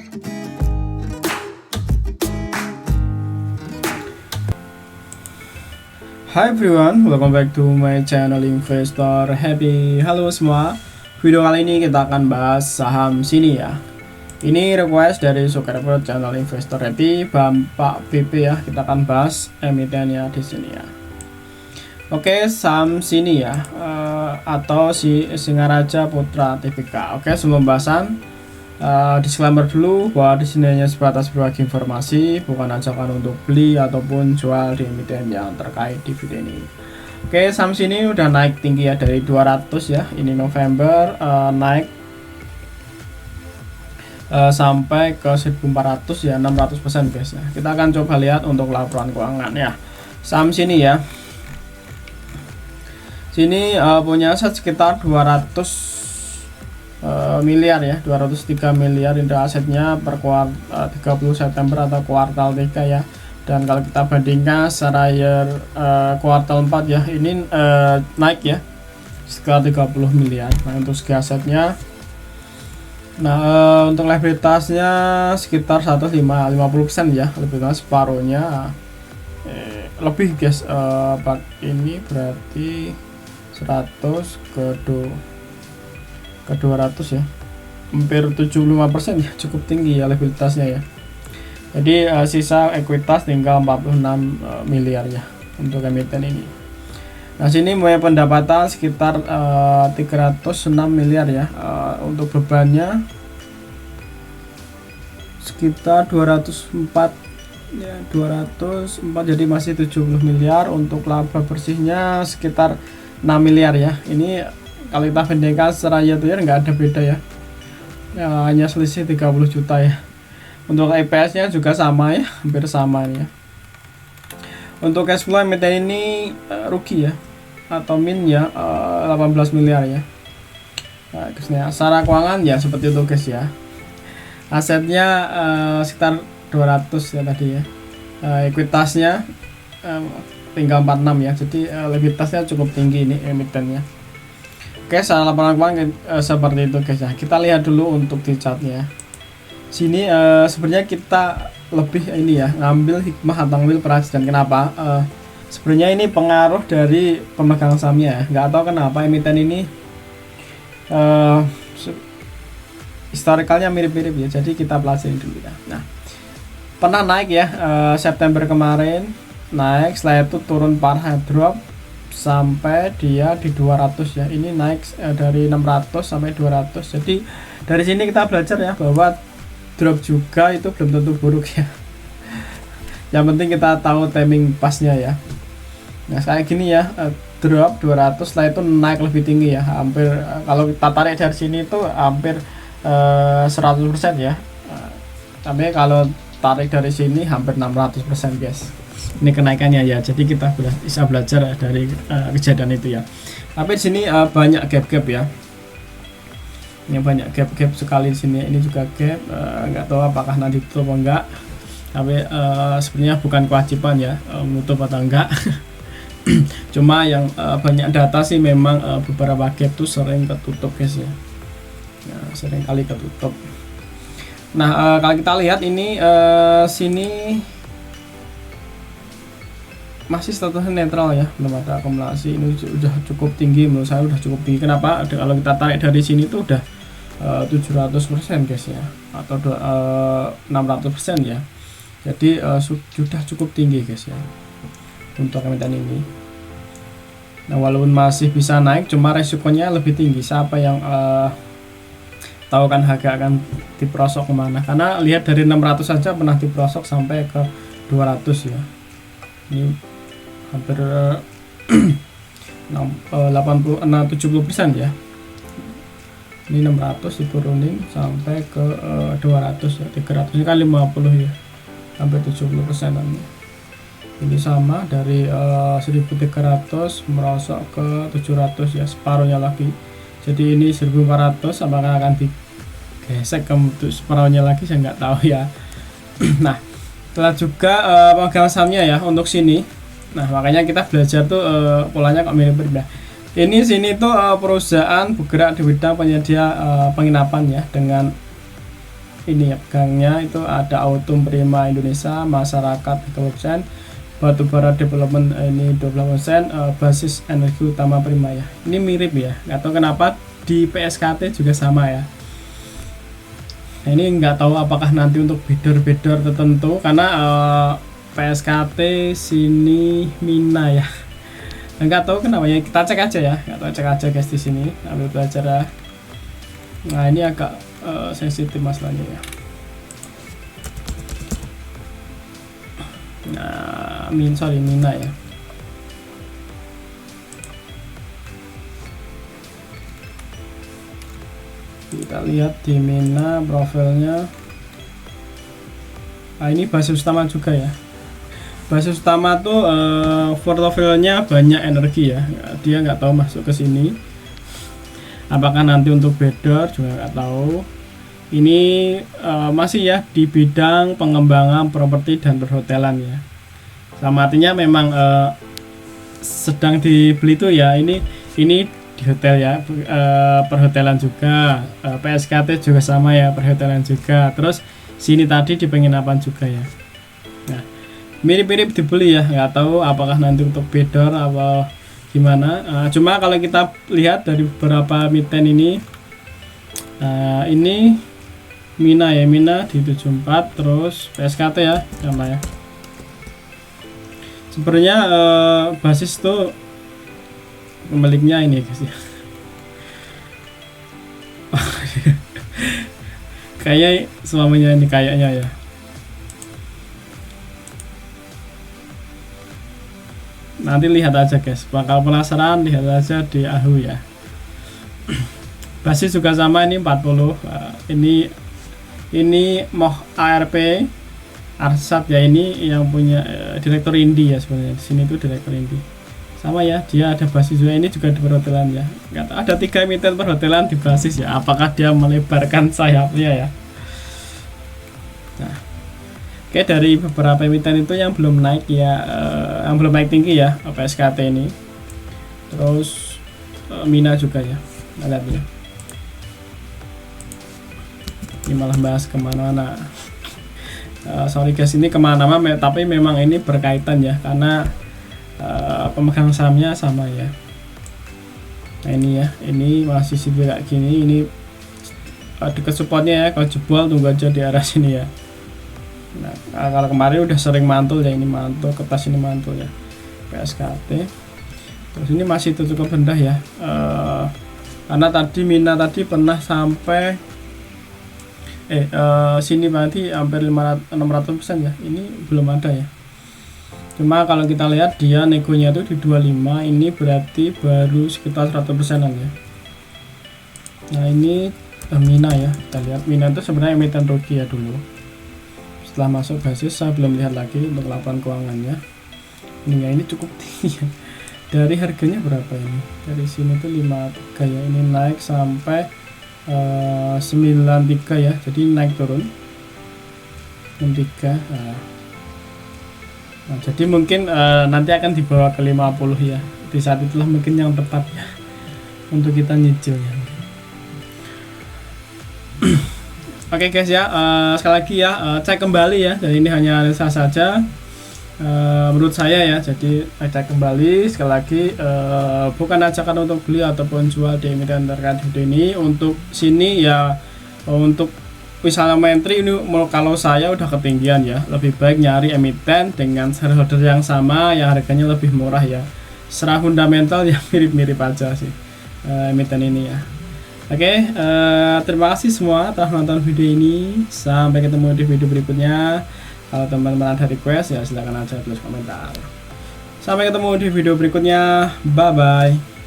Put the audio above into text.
Hi everyone, welcome back to my channel Investor Happy. Halo semua, video kali ini kita akan bahas saham sini ya. Ini request dari subscriber channel Investor Happy, Bapak BP ya. Kita akan bahas emitennya di sini ya. Oke, saham sini ya, atau si Singaraja Putra Tbk. Oke, sebelum pembahasan, disclaimer dulu bahwa di sini hanya sebatas berbagi informasi, bukan ajakan untuk beli ataupun jual di emiten yang terkait dividen ini. Oke, saham sini udah naik tinggi ya dari 200 ya. Ini November naik sampai ke 1400 ya, 600% guys ya. Kita akan coba lihat untuk laporan keuangan ya. Saham sini ya. Sini punya aset sekitar 200 miliar ya, 203 miliar ini asetnya per 30 September atau kuartal 3 ya. Dan kalau kita bandingkan secara year kuartal 4 ya, ini naik ya sekitar 30 miliar. Nah, untuk segi asetnya, nah untuk liabilitasnya sekitar 50% ya, liabilitas separuhnya lebih guys. Ini berarti 100 ke 200 ya, hampir 75% ya, cukup tinggi ya liabilitasnya ya. Jadi sisa ekuitas tinggal 46 miliar ya untuk emiten ini. Nah, sini punya pendapatan sekitar 306 miliar ya. Untuk bebannya sekitar 204 ya, 204, jadi masih 70 miliar. Untuk laba bersihnya sekitar 6 miliar ya. Ini kalau kita bandingkan secara year nggak ada beda ya, hanya selisih 30 juta ya. Untuk EPS nya juga sama ya, hampir sama ya. Untuk cash flow emiten ini rugi ya, atau min ya, 18 miliar ya. Nah, secara keuangan ya seperti itu guys ya. Asetnya sekitar 200 ya tadi ya. Ekuitasnya tinggal 46 ya, jadi likuiditasnya cukup tinggi ini emitennya. Oke, secara laporan keuangan seperti itu guys ya. Kita lihat dulu untuk di chartnya. Sini sebenarnya kita lebih ini ya, ngambil hikmah atau ngambil perhatian. Kenapa? Sebenarnya ini pengaruh dari pemegang sahamnya ya. Nggak tahu kenapa emiten ini historikalnya mirip-mirip ya. Jadi kita pelajari dulu ya. Nah, pernah naik ya, September kemarin naik, setelah itu turun parah, drop sampai dia di 200 ya. Ini naik dari 600 sampai 200. Jadi dari sini kita belajar ya bahwa drop juga itu belum tentu buruk ya. Yang penting kita tahu timing pasnya ya. Nah, kayak gini ya, drop 200, setelah itu naik lebih tinggi ya, hampir kalau kita tarik dari sini itu hampir 100% ya. Tapi kalau tarik dari sini hampir 600% guys. Ini kenaikannya ya, jadi kita bisa belajar dari kejadian itu ya. Tapi di sini banyak gap-gap ya. Ini banyak gap-gap sekali di sini. Ini juga gap, nggak tahu apakah nanti tutup atau enggak. Tapi sebenarnya bukan kewajiban ya menutup atau enggak. Cuma yang banyak data sih memang beberapa gap tuh sering ketutup guys ya. Nah, sering kali ketutup. Nah, kalau kita lihat ini sini masih statusnya netral ya, belum ada akumulasi. Ini sudah cukup tinggi, menurut saya udah cukup tinggi. Kenapa? Kalau kita tarik dari sini tuh udah 700% guys ya, atau 600% ya. Jadi sudah cukup tinggi guys ya untuk emiten ini. Nah, walaupun masih bisa naik, cuma resikonya lebih tinggi. Siapa yang tahu kan harga akan diprosok kemana? Karena lihat dari 600 saja pernah diprosok sampai ke 200 ya. Ini hampir 70% ya. Ini 600 diturunin sampai ke 200 ya, 300 ini kan 50 ya, hampir 70%. Ini sama dari 1300 merosok ke 700 ya, separuhnya lagi. Jadi ini 1400, apakah akan digesek ke separuhnya lagi, saya nggak tahu ya. Nah, telah juga pemegang sahamnya ya untuk sini. Nah, makanya kita belajar tuh polanya kok mirip-mirip ya. Ini sini tuh perusahaan bergerak di bidang penyedia penginapan ya, dengan ini ya gangnya itu ada Autum Prima Indonesia, Masyarakat 30%, Batubara Development ini 20%, basis energi utama Prima ya. Ini mirip ya, nggak tahu kenapa di PSKT juga sama ya. Nah, ini nggak tahu apakah nanti untuk bidder-bidder tertentu karena PSKT sini Mina ya. Nggak tahu kenapa ya, kita cek aja ya, nggak tahu, cek aja guys di sini ambil belajar ya. Nah ini agak sensitif masalahnya ya. Nah Mina ya. Kita lihat di Mina profilnya. Nah ini basis utama juga ya. Basis utama tuh portofolionya banyak energi ya. Dia nggak tahu masuk ke sini. Apakah nanti untuk bidder juga nggak tahu. Ini masih ya di bidang pengembangan properti dan perhotelan ya. Sama artinya memang sedang dibeli tuh ya. Ini di hotel ya, perhotelan juga, PSKT juga sama ya, perhotelan juga. Terus sini tadi di penginapan juga ya. Nah mirip-mirip dibeli ya, nggak tahu apakah nanti untuk bidder apa gimana. Cuma kalau kita lihat dari beberapa emiten ini Mina ya, Mina di 74, terus PSKT ya sama ya. Sebenarnya basis tuh pemiliknya ini guys ya. Kayak suaminya ini kayaknya ya. Nanti lihat aja guys, bakal penasaran, lihat aja di AHU ya. Basis juga sama, ini 40. Ini Moh ARP Arsat ya, ini yang punya direktur Indi ya sebenarnya. Di sini tuh direktur Indi. Sama ya, dia ada basis juga, ini juga di perhotelan ya. Ada 3 emiten perhotelan di basis ya. Apakah dia melebarkan sayapnya ya? Nah, oke, dari beberapa emiten itu yang belum naik ya, yang belum naik tinggi ya, PSKT ini. Terus Mina juga ya, lihat ya. Ini malah bahas kemana-mana. Sorry guys, ini kemana-mana, tapi memang ini berkaitan ya, karena pemegang sahamnya sama ya. Nah ini ya, ini masih sipil kayak gini. Ini dekat supportnya ya, kalau jebol tunggu aja di arah sini ya. Nah, kalau kemarin udah sering mantul ya, ini mantul, kertas ini mantul ya, PSKT. Terus ini masih cukup rendah ya, karena tadi Mina tadi pernah sampai sini berarti hampir 600% ya, ini belum ada ya. Cuma kalau kita lihat dia negonya itu di 25, ini berarti baru sekitar 100%an ya. Nah ini Mina ya, kita lihat Mina itu sebenarnya emiten rugi ya dulu. Setelah masuk basis saya belum lihat lagi untuk laporan keuangannya. Ini cukup tinggi ya. Dari harganya berapa ini? Dari sini tuh 53 ya, ini naik sampai 93 ya, jadi naik turun 93. Nah, jadi mungkin nanti akan dibawa ke 50 ya. Di saat itulah mungkin yang tepat ya untuk kita nyicil ya. Oke guys ya, sekali lagi ya, cek kembali ya, dan ini hanya analisa saja menurut saya ya. Jadi cek kembali sekali lagi, bukan ajakan untuk beli ataupun jual di emiten terkait ini. Untuk sini ya, untuk misalnya entry ini, kalau saya udah ketinggian ya, lebih baik nyari emiten dengan shareholder yang sama, yang harganya lebih murah ya. Secara fundamental ya mirip-mirip aja sih emiten ini ya. Oke, terima kasih semua telah menonton video ini. Sampai ketemu di video berikutnya. Kalau teman-teman ada request ya silahkan aja tulis komentar. Sampai ketemu di video berikutnya. Bye bye.